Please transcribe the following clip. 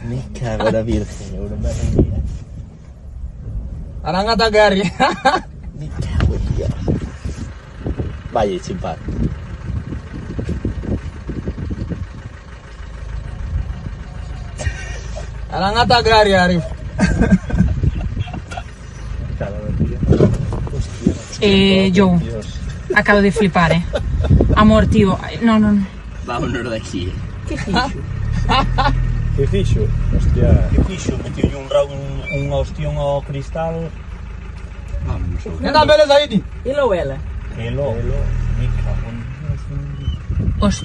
Me cago en la virgen, una madre mía. Ara angat a Gary. Me cago en Dios. Vaya, chimpar. Ara angat a Gary, Arif. Joe, acabo de flipar, Amor, tío, no. Vámonos de aquí. ¿Qué ficho? Que fixo? Hostia. Que fixo? Metiulle un ostión ao cristal. Vámonos. ¿Qué tal, Pérez, ahí? ¿Y lo huele? E logo, me cago en Dios. Hostia.